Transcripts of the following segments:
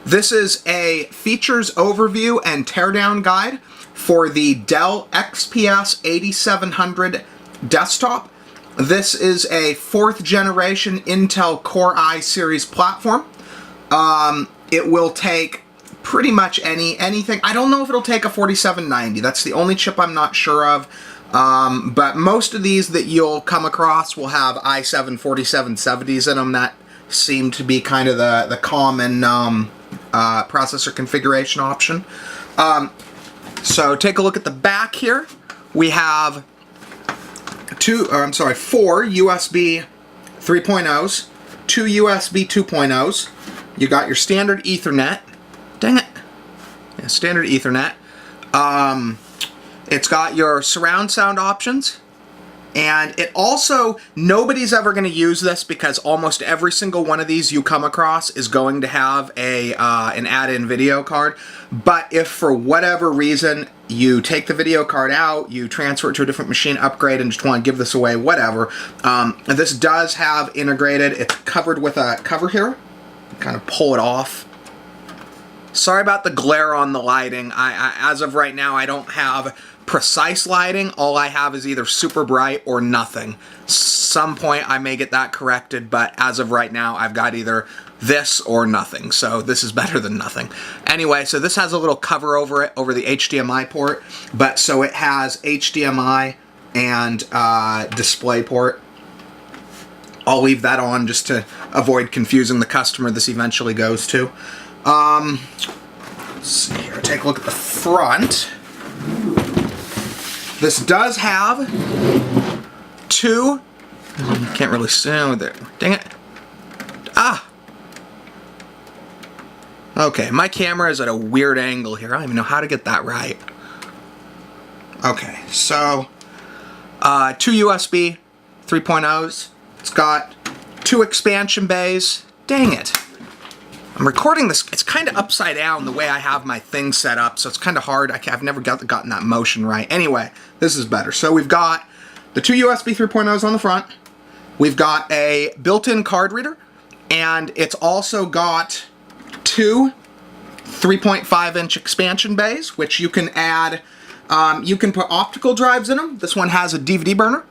This is a features overview and teardown guide for the Dell XPS 8700 desktop. This is a 4th generation Intel Core i series platform. It will take pretty much anything. I don't know if it'll take a 4790. That's the only chip I'm not sure of. But most of these that you'll come across will have i7 4770s in them. That seem to be kind of the common processor configuration option. So take a look at the back here. We have 4 USB 3.0s, 2 USB 2.0s. You got your standard Ethernet. Dang it. Yeah, standard Ethernet. It's got your surround sound options. And it also, nobody's ever going to use this because almost every single one of these you come across is going to have an add-in video card. But if for whatever reason you take the video card out, you transfer it to a different machine, upgrade, and just want to give this away, whatever, this does have integrated, it's covered with a cover here. Kind of pull it off. Sorry about the glare on the lighting. As of right now, I don't have precise lighting. All I have is either super bright or nothing. Some point I may get that corrected, but as of right now, I've got either this or nothing. So this is better than nothing. Anyway, so this has a little cover over it, over the HDMI port, but so it has HDMI and display port. I'll leave that on just to avoid confusing the customer this eventually goes to. Let's see here, take a look at the front. This does have 2, can't really see there, dang it. Okay, my camera is at a weird angle here. I don't even know how to get that right. Okay, so 2 USB 3.0s. It's got 2 expansion bays. Dang it. I'm recording this, it's kind of upside down the way I have my thing set up, so it's kind of hard. I've never gotten that motion right. Anyway, this is better. So we've got the 2 USB 3.0s on the front. We've got a built-in card reader, and it's also got 2 3.5-inch expansion bays, which you can add, you can put optical drives in them. This one has a DVD burner.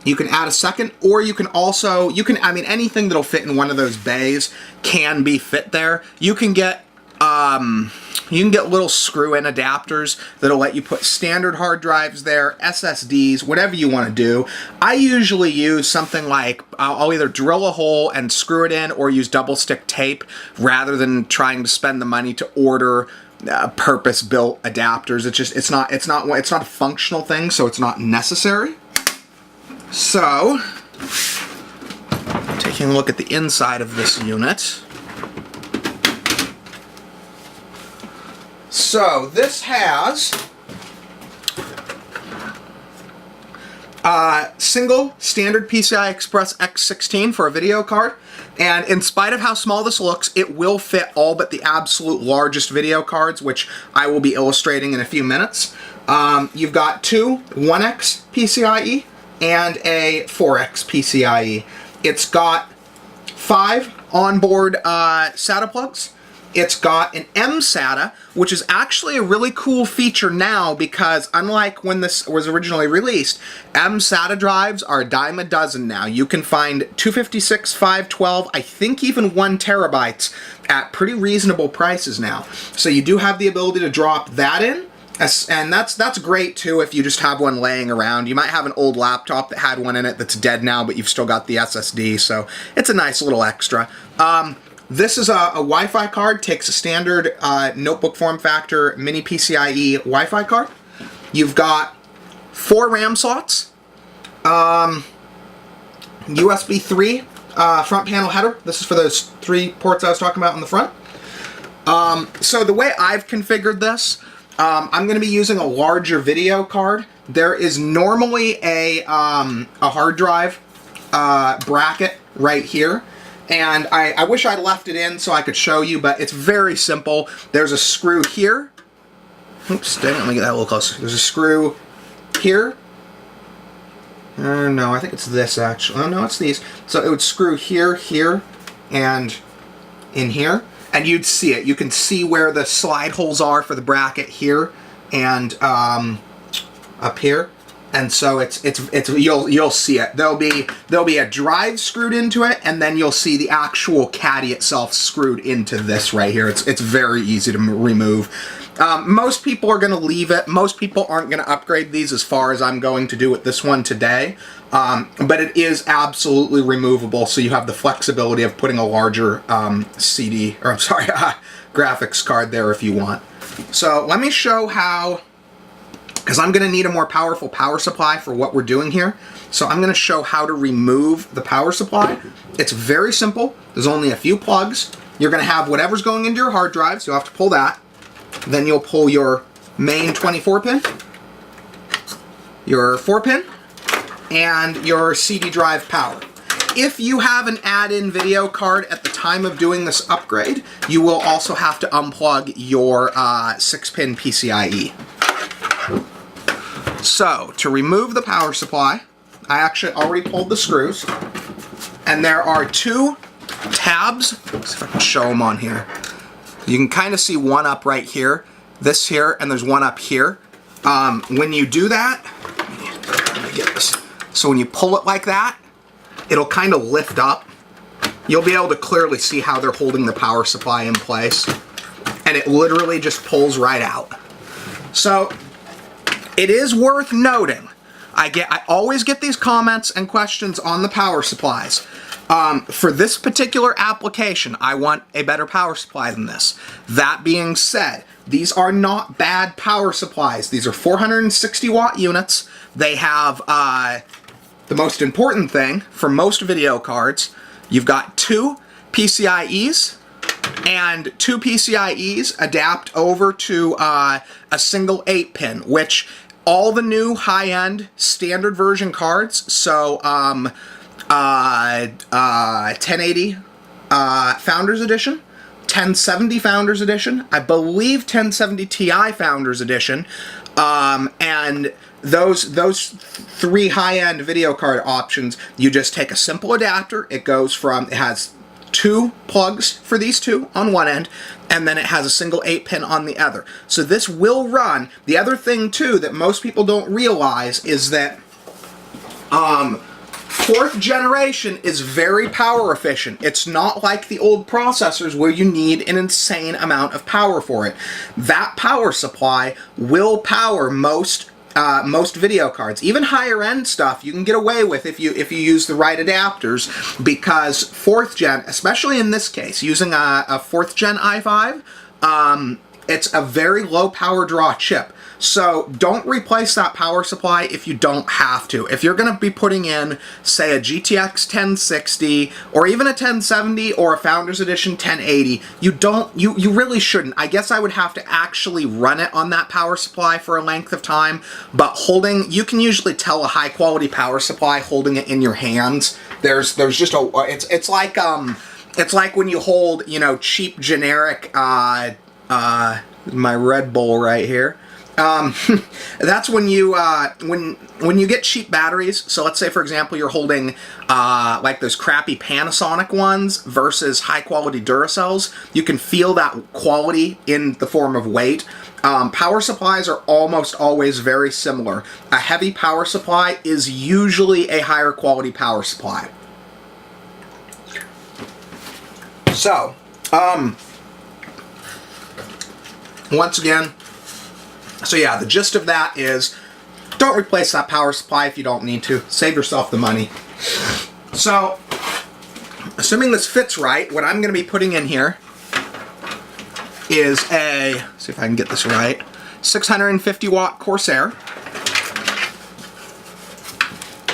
You can add a second, or you can also, I mean, anything that'll fit in one of those bays can be fit there. You can get little screw-in adapters that'll let you put standard hard drives there, SSDs, whatever you want to do. I usually use something like, I'll either drill a hole and screw it in, or use double-stick tape, rather than trying to spend the money to order purpose-built adapters. It's not a functional thing, so it's not necessary. So, taking a look at the inside of this unit. So, this has single standard PCI Express X16 for a video card, and in spite of how small this looks, it will fit all but the absolute largest video cards, which I will be illustrating in a few minutes. You've got 2 1X PCIe and a 4X PCIe. It's got 5 onboard SATA plugs. It's got an mSATA, which is actually a really cool feature now, because unlike when this was originally released, mSATA drives are a dime a dozen now. You can find 256, 512, I think even 1 terabytes at pretty reasonable prices now. So you do have the ability to drop that in. And that's great too if you just have one laying around. You might have an old laptop that had one in it that's dead now, but you've still got the SSD, so it's a nice little extra. This is a Wi-Fi card, takes a standard notebook form factor mini PCIe Wi-Fi card. You've got 4 RAM slots, USB 3 front panel header. This is for those 3 ports I was talking about in the front. So the way I've configured this, I'm going to be using a larger video card. There is normally a hard drive bracket right here, and I wish I'd left it in so I could show you, but it's very simple. There's a screw here. Oops, dang it, let me get that a little closer. There's a screw here. No, I think it's this actually. Oh no, it's these. So it would screw here, here, and in here. and you'd see it. You can see where the slide holes are for the bracket here and up here. And so you'll see it. There'll be a drive screwed into it, and then you'll see the actual caddy itself screwed into this right here. It's very easy to remove. Most people are going to leave it. Most people aren't going to upgrade these as far as I'm going to do with this one today. But it is absolutely removable, so you have the flexibility of putting a larger graphics card there if you want. So let me show how, because I'm going to need a more powerful power supply for what we're doing here. So I'm going to show how to remove the power supply. It's very simple. There's only a few plugs. You're going to have whatever's going into your hard drive, so you'll have to pull that. Then you'll pull your main 24 pin, your 4-pin, and your CD drive power. If you have an add-in video card at the time of doing this upgrade, you will also have to unplug your 6-pin PCIe. So, to remove the power supply, I actually already pulled the screws, and there are 2 tabs. Let's see if I can show them on here. You can kind of see one up right here, this here, and there's one up here. When you do that, let me get this. So when you pull it like that, it'll kind of lift up. You'll be able to clearly see how they're holding the power supply in place, and it literally just pulls right out. So it is worth noting, I always get these comments and questions on the power supplies. For this particular application, I want a better power supply than this. That being said, these are not bad power supplies. These are 460 watt units. They have the most important thing for most video cards. You've got 2 PCIEs, and 2 PCIEs adapt over to a single 8-pin, which all the new high-end standard version cards, so 1080 Founders Edition, 1070 Founders Edition, I believe 1070 Ti Founders Edition, and those 3 high-end video card options, you just take a simple adapter. It has 2 plugs for these 2 on one end, and then it has a single 8-pin on the other. So this will run. The other thing too that most people don't realize is that 4th generation is very power efficient. It's not like the old processors where you need an insane amount of power for it. That power supply will power most video cards. Even higher end stuff you can get away with if you use the right adapters, because 4th gen, especially in this case, using a 4th gen i5, it's a very low power draw chip. So don't replace that power supply if you don't have to. If you're going to be putting in, say, a GTX 1060 or even a 1070 or a Founders Edition 1080, you really shouldn't. I guess I would have to actually run it on that power supply for a length of time, but you can usually tell a high quality power supply holding it in your hands. There's just it's like when you hold, cheap generic my Red Bull right here. That's when you get cheap batteries. So let's say, for example, you're holding like those crappy Panasonic ones versus high quality Duracells. You can feel that quality in the form of weight. Power supplies are almost always very similar. A heavy power supply is usually a higher quality power supply. So, once again, so yeah, the gist of that is don't replace that power supply if you don't need to. Save yourself the money. So, assuming this fits right, what I'm going to be putting in here is see if I can get this right, 650 watt Corsair.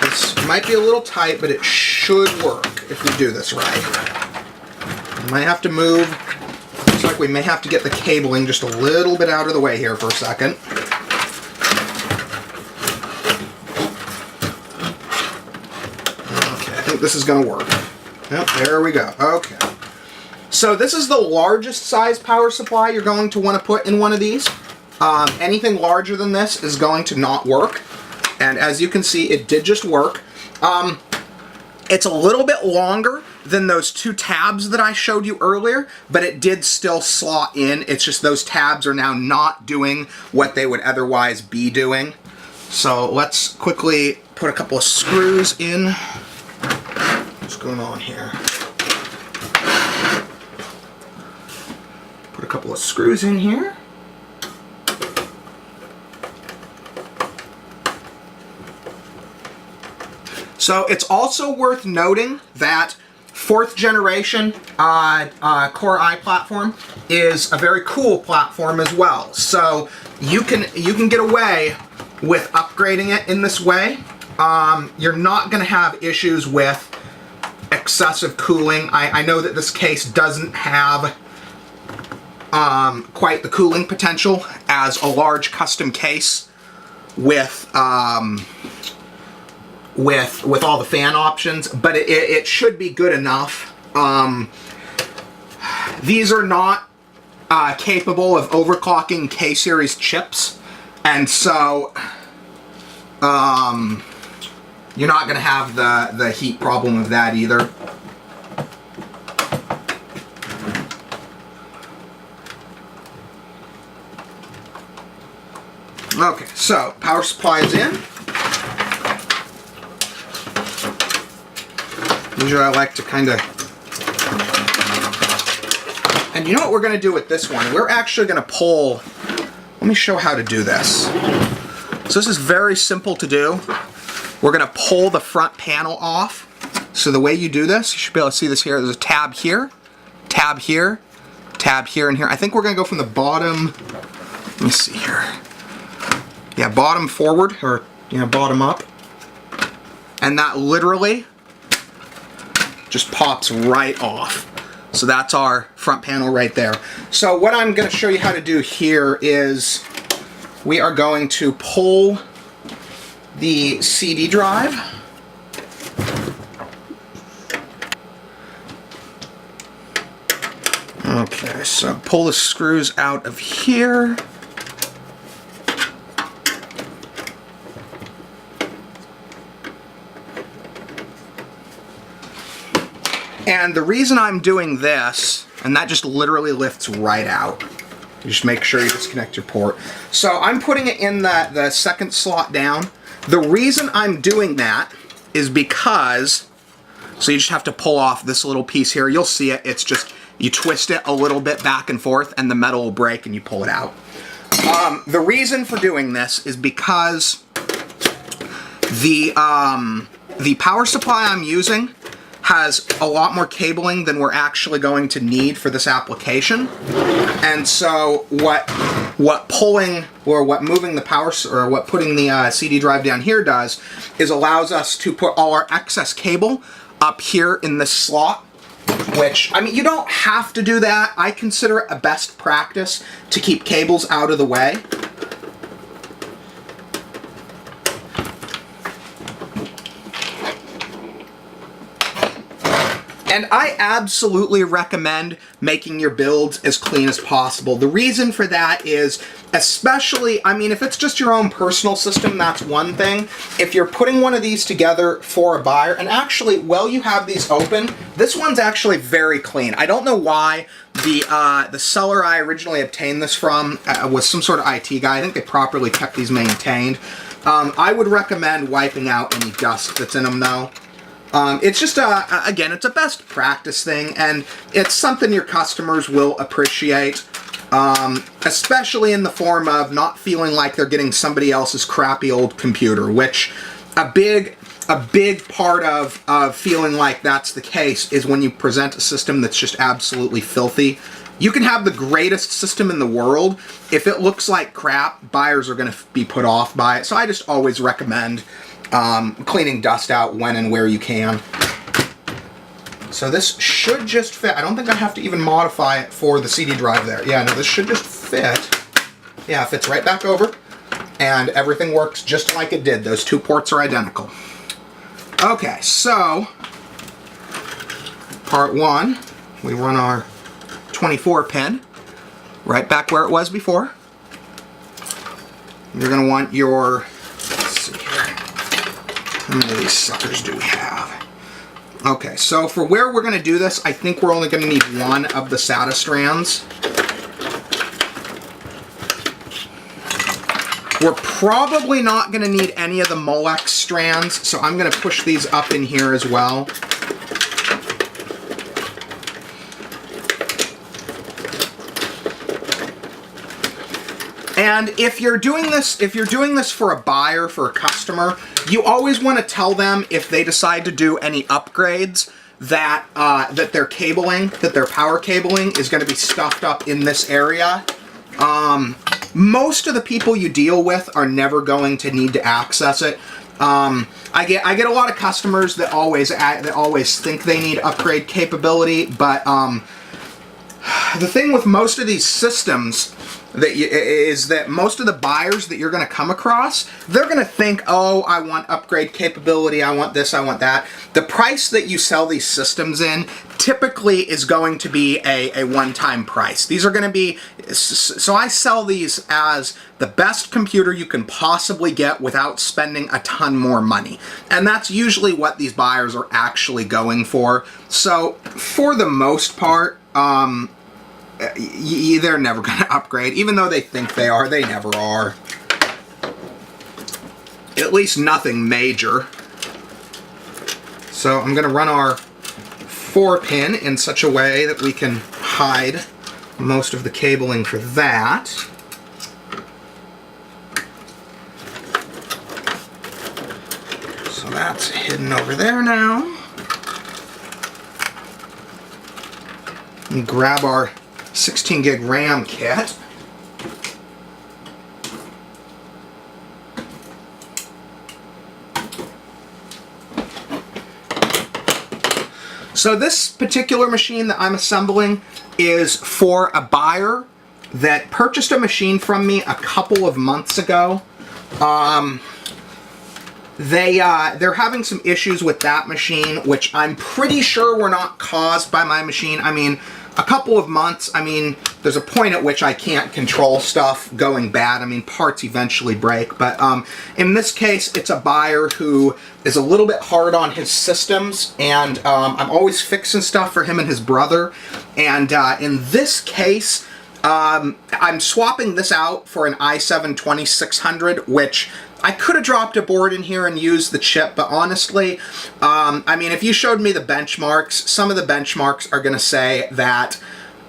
This might be a little tight, but it should work if we do this right. We might have to move. Looks like we may have to get the cabling just a little bit out of the way here for a second. Okay, I think this is going to work. Yep, there we go. Okay. So this is the largest size power supply you're going to want to put in one of these. Anything larger than this is going to not work. And as you can see, it did just work. It's a little bit longer than those two tabs that I showed you earlier, but it did still slot in. It's just those tabs are now not doing what they would otherwise be doing. So let's quickly put a couple of screws in. What's going on here? Put a couple of screws in here. So it's also worth noting that 4th generation Core i platform is a very cool platform as well. So you can get away with upgrading it in this way. You're not going to have issues with excessive cooling. I know that this case doesn't have quite the cooling potential as a large custom case with all the fan options, but it should be good enough. These are not capable of overclocking K-series chips, and so you're not going to have the heat problem of that either. Okay, so power supply is in. Usually I like to kind of... And you know what we're going to do with this one? We're actually going to pull... Let me show how to do this. So this is very simple to do. We're going to pull the front panel off. So the way you do this, you should be able to see this here. There's a tab here, tab here, tab here, and here. I think we're going to go from the bottom... Let me see here. Yeah, bottom forward, or bottom up. And that literally just pops right off. So that's our front panel right there. So what I'm going to show you how to do here is we are going to pull the CD drive. Okay, so pull the screws out of here. And the reason I'm doing this, and that just literally lifts right out. You just make sure you disconnect your port. So I'm putting it in the second slot down. The reason I'm doing that is because, so you just have to pull off this little piece here. You'll see it. It's just, you twist it a little bit back and forth and the metal will break and you pull it out. The reason for doing this is because the power supply I'm using has a lot more cabling than we're actually going to need for this application. And so what pulling, or what moving the power, or what putting the CD drive down here does, is allows us to put all our excess cable up here in this slot, which, I mean, you don't have to do that. I consider it a best practice to keep cables out of the way. And I absolutely recommend making your builds as clean as possible. The reason for that is, especially, I mean, if it's just your own personal system, that's one thing. If you're putting one of these together for a buyer, and actually, while you have these open, this one's actually very clean. I don't know why the seller I originally obtained this from was some sort of IT guy. I think they properly kept these maintained. I would recommend wiping out any dust that's in them, though. It's just, again, it's a best practice thing, and it's something your customers will appreciate, especially in the form of not feeling like they're getting somebody else's crappy old computer, which a big part of feeling like that's the case is when you present a system that's just absolutely filthy. You can have the greatest system in the world. If it looks like crap, buyers are going to be put off by it, so I just always recommend cleaning dust out when and where you can. So this should just fit. I don't think I have to even modify it for the CD drive there. Yeah, no, this should just fit. Yeah, it fits right back over. And everything works just like it did. Those two ports are identical. Okay, so part one, we run our 24 pin right back where it was before. You're going to want your, let's see here, how many of these suckers do we have? Okay, so for where we're going to do this, I think we're only going to need one of the SATA strands. We're probably not going to need any of the Molex strands, so I'm going to push these up in here as well. And if you're doing this for a buyer, for a customer, you always want to tell them if they decide to do any upgrades that that their cabling, that their power cabling is going to be stuffed up in this area. Most of the people you deal with are never going to need to access it. I get a lot of customers that always think they need upgrade capability, but the thing with most of these systems is that most of the buyers that you're going to come across, they're going to think, oh, I want upgrade capability, I want this, I want that. The price that you sell these systems in typically is going to be a one-time price. These are going to be, so I sell these as the best computer you can possibly get without spending a ton more money. And that's usually what these buyers are actually going for. So for the most part, they're never going to upgrade. Even though they think they are, they never are. At least nothing major. So I'm going to run our 4-pin in such a way that we can hide most of the cabling for that. So that's hidden over there now. And grab our 16 gig RAM kit. So this particular machine that I'm assembling is for a buyer that purchased a machine from me a couple of months ago. They're having some issues with that machine, which I'm pretty sure were not caused by my machine. I mean, a couple of months, I mean, there's a point at which I can't control stuff going bad. I mean, parts eventually break. But in this case, it's a buyer who is a little bit hard on his systems, and I'm always fixing stuff for him and his brother. And in this case, I'm swapping this out for an i7-2600, which I could have dropped a board in here and used the chip, but honestly, I mean, if you showed me the benchmarks, some of the benchmarks are going to say that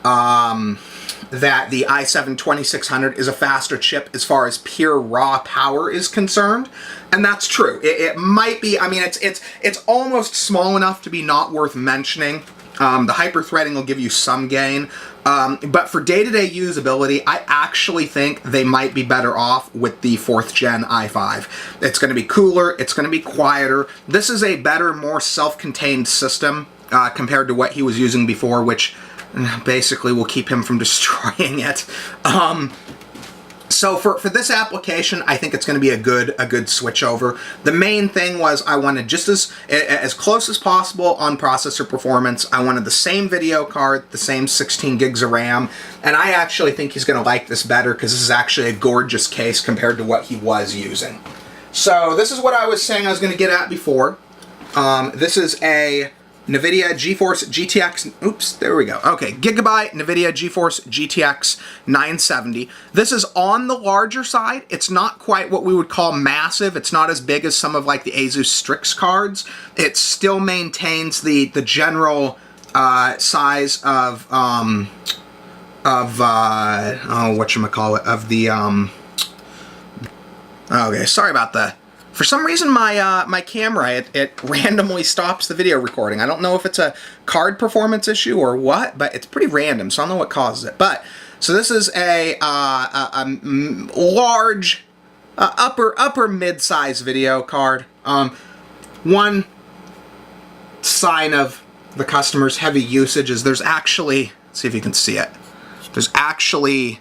that the i7-2600 is a faster chip as far as pure raw power is concerned, and that's true. It might be. I mean, it's almost small enough to be not worth mentioning. The hyper-threading will give you some gain, but for day-to-day usability, I actually think they might be better off with the 4th gen i5. It's going to be cooler, it's going to be quieter. This is a better, more self-contained system compared to what he was using before, which basically will keep him from destroying it. So for this application, I think it's going to be a good switch over. The main thing was I wanted just as close as possible on processor performance. I wanted the same video card, the same 16 gigs of RAM, and I actually think he's going to like this better because this is actually a gorgeous case compared to what he was using. So this is what I was saying I was going to get at before. This is a NVIDIA GeForce GTX, oops, there we go. Okay, Gigabyte NVIDIA GeForce GTX 970. This is on the larger side. It's not quite what we would call massive. It's not as big as some of like the Asus Strix cards. It still maintains the general size of whatchamacallit, of the, okay, sorry about that. For some reason, my camera, it randomly stops the video recording. I don't know if it's a card performance issue or what, but it's pretty random, so I don't know what causes it. But, so this is a large, upper mid-size video card. One sign of the customer's heavy usage is there's actually, let's see if you can see it, there's actually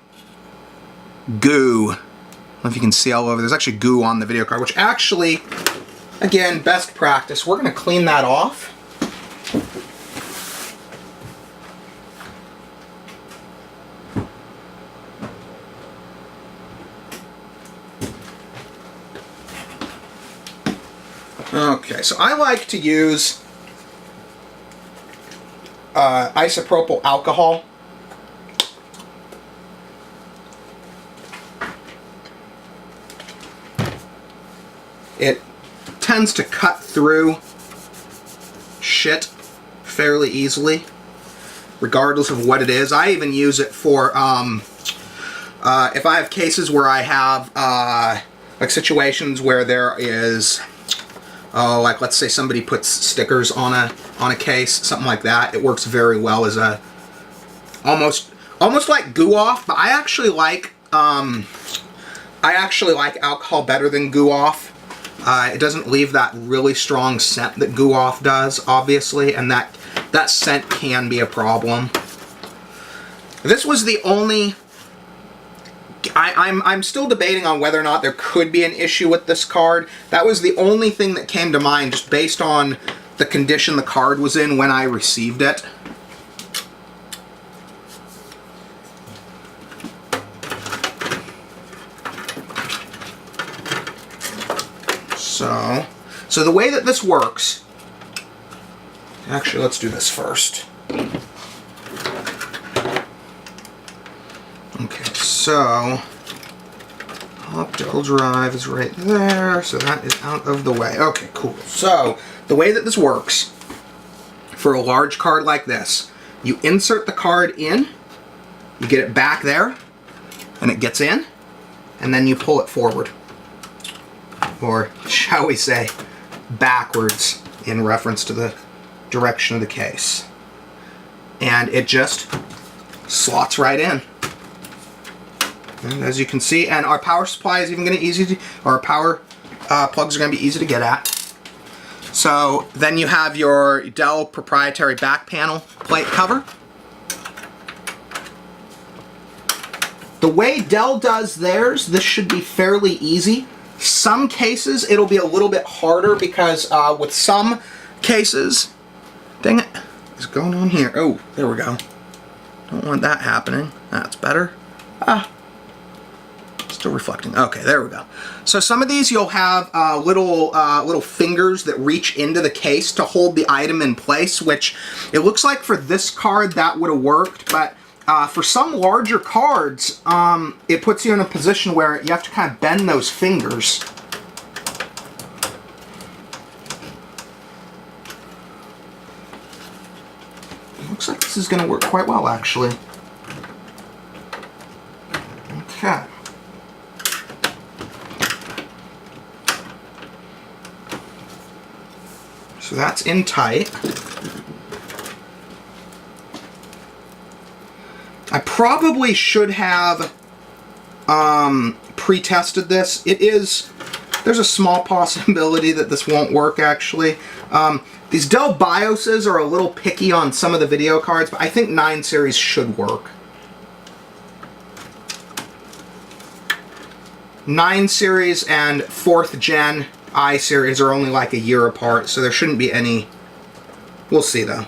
goo. I don't know if you can see all over. There's actually goo on the video card, which actually, again, best practice. We're going to clean that off. Okay, so I like to use isopropyl alcohol. It tends to cut through shit fairly easily, regardless of what it is. I even use it for if I have cases where I have like situations where there is like let's say somebody puts stickers on a case, something like that. It works very well as a almost like goo off, but I actually like alcohol better than goo off. It doesn't leave that really strong scent that goo off does, obviously, and that scent can be a problem. This was the only... I'm still debating on whether or not there could be an issue with this card. That was the only thing that came to mind just based on the condition the card was in when I received it. So the way that this works, actually let's do this first. Okay, so optical drive is right there, so that is out of the way. Okay, cool. So the way that this works for a large card like this, you insert the card in, you get it back there, and it gets in, and then you pull it forward. Or shall we say backwards in reference to the direction of the case. And it just slots right in. And as you can see, and our power supply is even going to be easy to, our power plugs are going to be easy to get at. So then you have your Dell proprietary back panel plate cover. The way Dell does theirs, this should be fairly easy. Some cases it'll be a little bit harder because with some cases, dang it, what's going on here? Oh, there we go. Don't want that happening. That's better. Still reflecting. Okay, there we go. So some of these you'll have little fingers that reach into the case to hold the item in place, which it looks like for this card that would have worked, but for some larger cards, it puts you in a position where you have to kind of bend those fingers. Looks like this is going to work quite well, actually. Okay. So that's in tight. I probably should have pre-tested this. There's a small possibility that this won't work, actually. These Dell BIOSes are a little picky on some of the video cards, but I think 9 series should work. 9 series and 4th gen I series are only like a year apart, so there shouldn't be any... We'll see, though.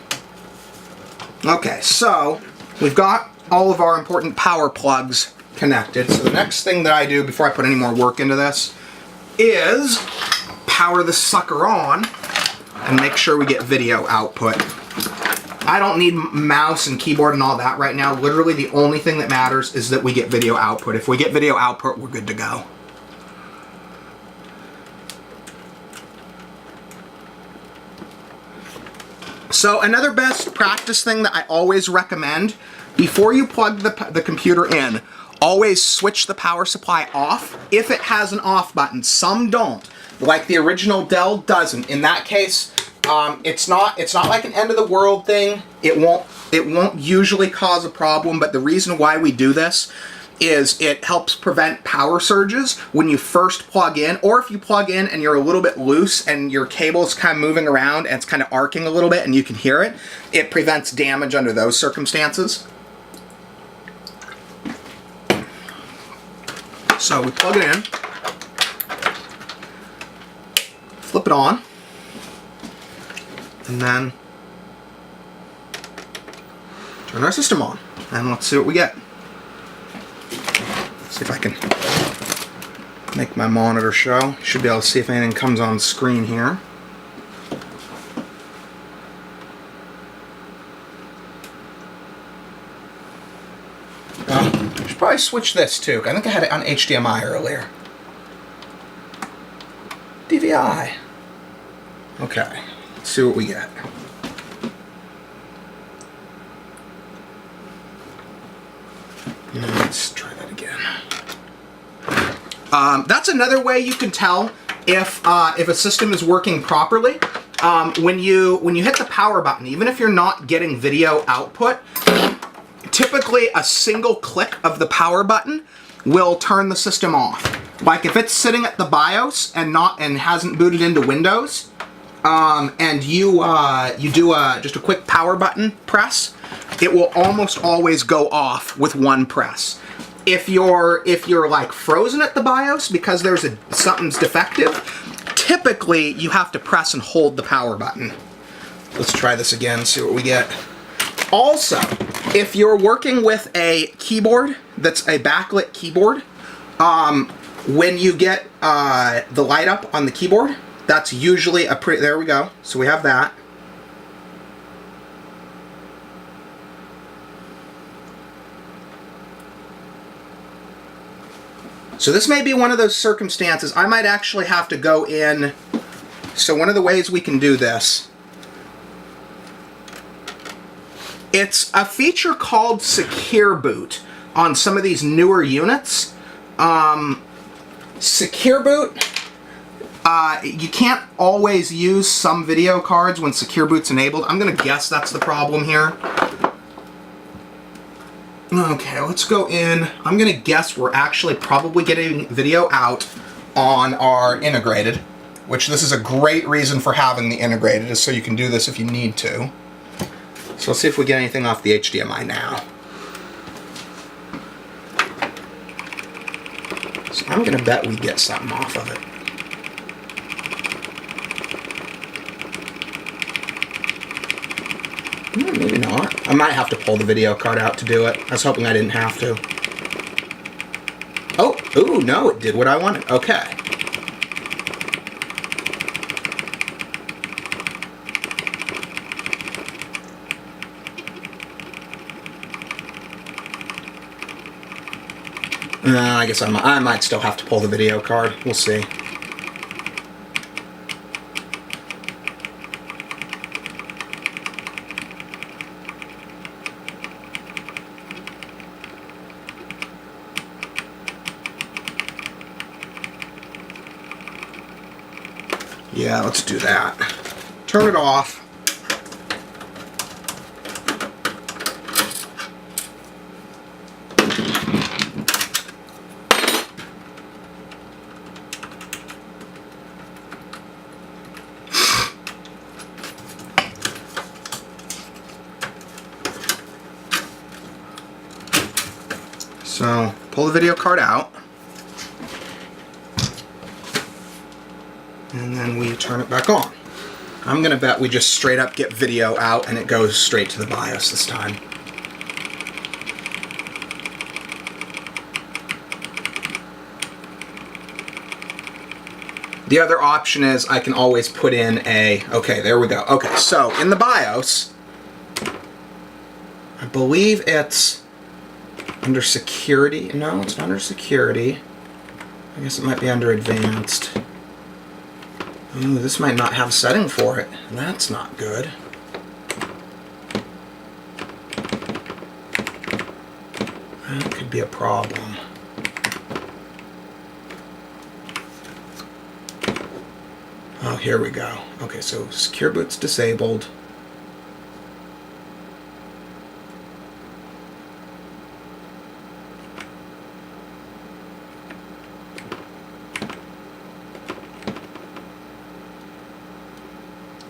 Okay, so we've got all of our important power plugs connected. So the next thing that I do before I put any more work into this is power this sucker on and make sure we get video output. I don't need mouse and keyboard and all that right now. Literally the only thing that matters is that we get video output. If we get video output, we're good to go. So another best practice thing that I always recommend, before you plug the computer in, always switch the power supply off if it has an off button. Some don't. Like the original Dell doesn't. In that case, it's not like an end of the world thing. It won't usually cause a problem, but the reason why we do this is it helps prevent power surges when you first plug in, or if you plug in and you're a little bit loose and your cable's kind of moving around and it's kind of arcing a little bit and you can hear it. It prevents damage under those circumstances. So we plug it in, flip it on, and then turn our system on. And let's see what we get. See if I can make my monitor show. Should be able to see if anything comes on screen here. probably switch this too. I think I had it on HDMI earlier. DVI. Okay, let's see what we get. Let's try that again. That's another way you can tell if a system is working properly. When you hit the power button, even if you're not getting video output, typically a single click of the power button will turn the system off. Like if it's sitting at the BIOS and hasn't booted into Windows, and you do just a quick power button press, it will almost always go off with one press. If you're like frozen at the BIOS because something's defective, typically you have to press and hold the power button. Let's try this again, see what we get. Also, if you're working with a keyboard that's a backlit keyboard, when you get the light up on the keyboard, that's usually there we go. So we have that. So this may be one of those circumstances. I might actually have to go in. So one of the ways we can do this, it's a feature called Secure Boot on some of these newer units. Secure Boot, you can't always use some video cards when Secure Boot's enabled. I'm going to guess that's the problem here. Okay, let's go in. I'm going to guess we're actually probably getting video out on our integrated, which this is a great reason for having the integrated, is so you can do this if you need to. So let's see if we get anything off the HDMI now. So I'm going to bet we get something off of it. Maybe not. I might have to pull the video card out to do it. I was hoping I didn't have to. Oh, ooh, no, it did what I wanted. Okay. I guess I might still have to pull the video card. We'll see. Yeah, let's do that. Turn it off. So, pull the video card out. And then we turn it back on. I'm gonna bet we just straight up get video out and it goes straight to the BIOS this time. The other option is I can always put in okay, there we go. Okay, so in the BIOS, I believe it's under security. No, it's not under security. I guess it might be under advanced. Ooh, this might not have a setting for it. That's not good. That could be a problem. Oh, here we go. Okay, so Secure Boot's disabled.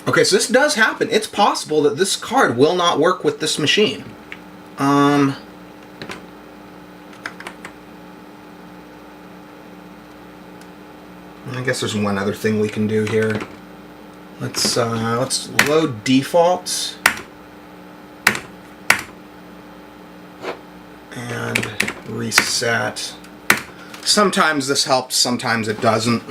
Okay, so this does happen. It's possible that this card will not work with this machine. I guess there's one other thing we can do here. Let's load defaults and reset. Sometimes this helps, sometimes it doesn't.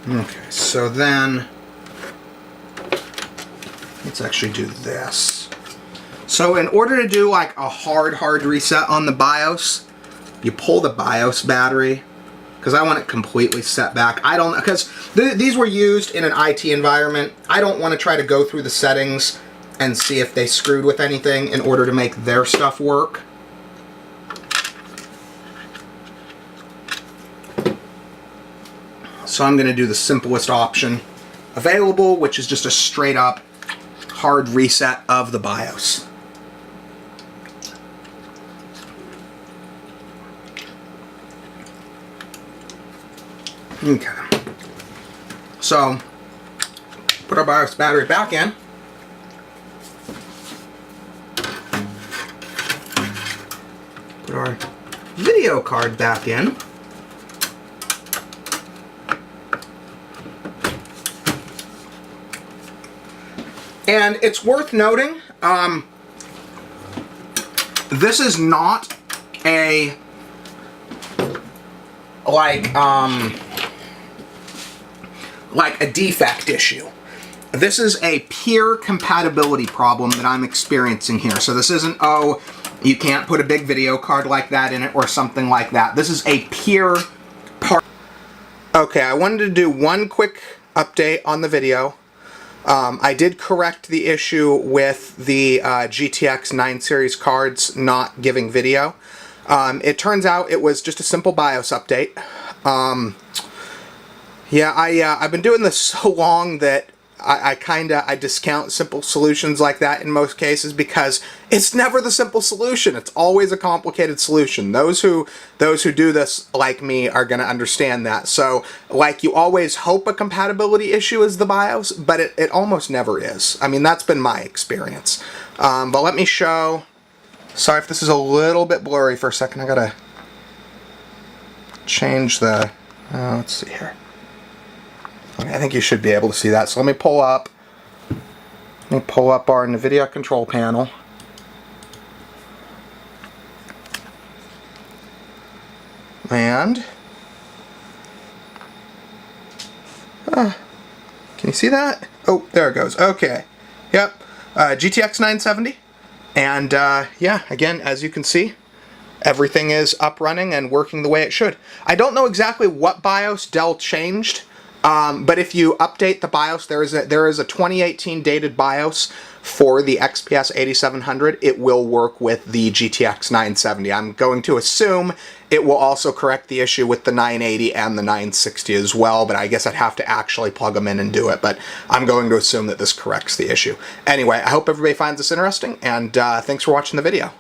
Okay, so then let's actually do this. So in order to do like a hard reset on the BIOS, you pull the BIOS battery, because I want it completely set back. I don't, because these were used in an IT environment. I don't want to try to go through the settings and see if they screwed with anything in order to make their stuff work. So I'm going to do the simplest option available, which is just a straight up hard reset of the BIOS. Okay. So, put our BIOS battery back in. Put our video card back in. And it's worth noting, this is not a, like a defect issue. This is a pure compatibility problem that I'm experiencing here. So this isn't, oh, you can't put a big video card like that in it or something like that. This is a pure part. Okay, I wanted to do one quick update on the video. I did correct the issue with the GTX 9 series cards not giving video. It turns out it was just a simple BIOS update. Yeah, I've been doing this so long that I discount simple solutions like that in most cases because it's never the simple solution. It's always a complicated solution. Those who do this like me are going to understand that. So, like, you always hope a compatibility issue is the BIOS, but it almost never is. I mean, that's been my experience. But let me show. Sorry if this is a little bit blurry for a second. I gotta change the. Let's see here. Okay, I think you should be able to see that. So let me pull up our NVIDIA control panel. And can you see that? Oh, there it goes. Okay. Yep. GTX 970. And yeah, again, as you can see, everything is up running and working the way it should. I don't know exactly what BIOS Dell changed. But if you update the BIOS, there is a 2018 dated BIOS for the XPS 8700. It will work with the GTX 970. I'm going to assume it will also correct the issue with the 980 and the 960 as well, but I guess I'd have to actually plug them in and do it, but I'm going to assume that this corrects the issue. Anyway, I hope everybody finds this interesting, and thanks for watching the video.